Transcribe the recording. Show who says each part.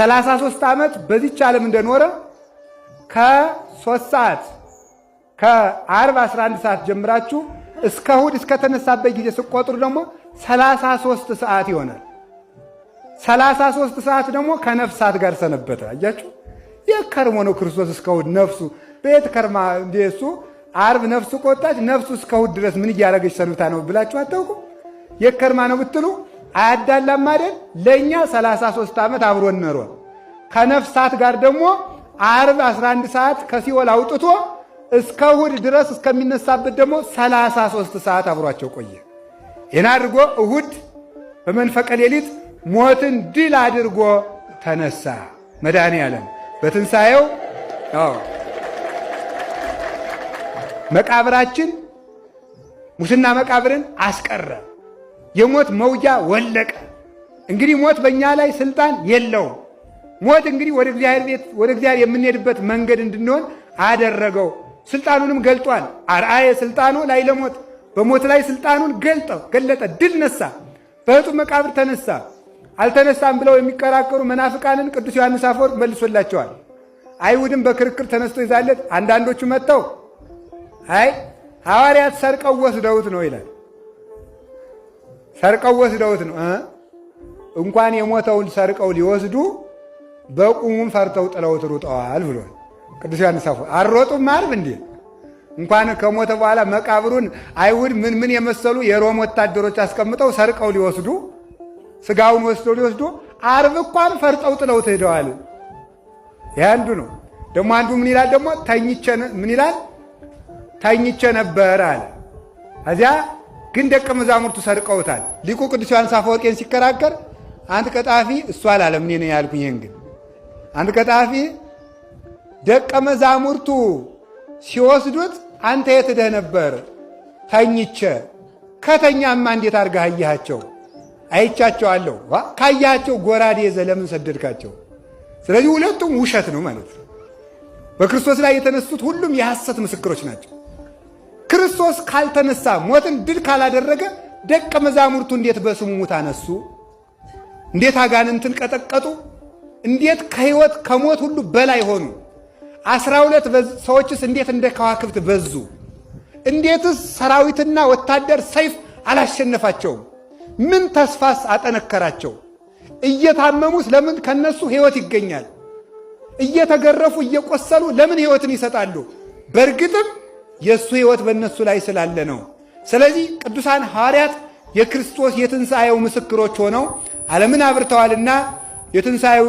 Speaker 1: 33 ዓመት በዚች ዓለም እንደኖረ ከ3 ሰዓት ከዓርብ 11 ሰዓት ጀምራችሁ እስከ እሑድ እስከተነሳበት ጊዜ ስቆጥሩ ደግሞ 33 ሰዓት ይሆናል። 33 ሰዓት ደግሞ ከነፍሳት ጋር ሰነበተ። አያችሁ የከርሞ ነው ክርስቶስ እስከ እሑድ ነፍሱ ቤት ከርማ እንደሱ ዓርብ ነፍሱ ቆጣች ነፍሱ እስከ እሑድ ድረስ ምን እያደረገች ሰንብታ ነው ብላችሁ አታውቁ? የከርማ ነው ብትሉ አያዳላም አይደል? ለኛ 33 ዓመት አብሮን ኖሯል። ከነፍሳት ጋር ደግሞ ዓርብ 11 ሰዓት ከሲኦል አውጥቶ እስከ እሑድ ድረስ እስከሚነሳበት ደግሞ 33 ሰዓት አብሯቸው ቆየ። ይህን አድርጎ እሑድ በመንፈቀ ሌሊት ሞትን ድል አድርጎ ተነሳ። መድኃኔዓለም በትንሣኤው መቃብራችን ሙስና መቃብርን አስቀረ። የሞት መውጊያ ወለቀ። እንግዲህ ሞት በእኛ ላይ ስልጣን የለውም። ሞት እንግዲህ ወደ እግዚአብሔር ቤት ወደ እግዚአብሔር የምንሄድበት መንገድ እንድንሆን አደረገው። ስልጣኑንም ገልጧል። አርአየ ስልጣኑ ላይ ለሞት በሞት ላይ ስልጣኑን ገለጠ። ድል ነሳ። በሕጡም መቃብር ተነሳ። አልተነሳም ብለው የሚከራከሩ መናፍቃንን ቅዱስ ዮሐንስ አፈወርቅ መልሶላቸዋል። አይሁድም በክርክር ተነስቶ ይዛለት አንዳንዶቹ መጥተው አይ ሐዋርያት ሰርቀው ወስደውት ነው ይላል። ሰርቀው ወስደውት ነው እንኳን የሞተውን ሰርቀው ሊወስዱ በቁሙም ፈርተው ጥለውት ሩጠዋል ብሏል ቅዱስ ዮሐንስ አፈወርቅ። አልሮጡም ዓርብ እንዴ እንኳን ከሞተ በኋላ መቃብሩን አይሁድ ምን የመሰሉ የሮም ወታደሮች አስቀምጠው ሰርቀው ሊወስዱ ስጋውን ወስደው ሊወስዱ ዓርብ እንኳን ፈርጠው ጥለውት ሄደዋል። ያንዱ ነው። ደግሞ አንዱ ምን ይላል ደግሞ ተኝቼ ነበር አለ። እዚያ ግን ደቀ መዛሙርቱ ሰርቀውታል። ሊቁ ቅዱስ ዮሐንስ አፈወርቄን ሲከራከር አንድ ቀጣፊ እሱ አላለም እኔ ነኝ ያልኩኝ። ይሄን ግን አንድ ቀጣፊ ደቀ መዛሙርቱ ሲወስዱት አንተ የት ሄደህ ነበር? ተኝቼ። ከተኛማ እንዴት አድርገህ አየሃቸው? አይቻቸዋለሁ። ካያቸው ጎራዴ ይዘህ ለምን ሰደድካቸው? ስለዚህ ሁለቱም ውሸት ነው ማለት ነው። በክርስቶስ ላይ የተነሱት ሁሉም የሐሰት ምስክሮች ናቸው። ክርስቶስ ካልተነሳ ሞትን ድል ካላደረገ ደቀ መዛሙርቱ እንዴት በስሙ ሙት አነሱ? እንዴት አጋንንትን ቀጠቀጡ? እንዴት ከሕይወት ከሞት ሁሉ በላይ ሆኑ? 12 ሰዎችስ እንዴት እንደ ከዋክብት በዙ? እንዴትስ ሰራዊትና ወታደር ሰይፍ አላሸነፋቸውም? ምን ተስፋስ አጠነከራቸው? እየታመሙስ ለምን ከነሱ ሕይወት ይገኛል? እየተገረፉ እየቆሰሉ ለምን ሕይወትን ይሰጣሉ? በእርግጥም የእሱ ሕይወት በእነሱ ላይ ስላለ ነው። ስለዚህ ቅዱሳን ሐዋርያት የክርስቶስ የትንሣኤው ምስክሮች ሆነው ዓለምን አብርተዋልና የትንሣኤው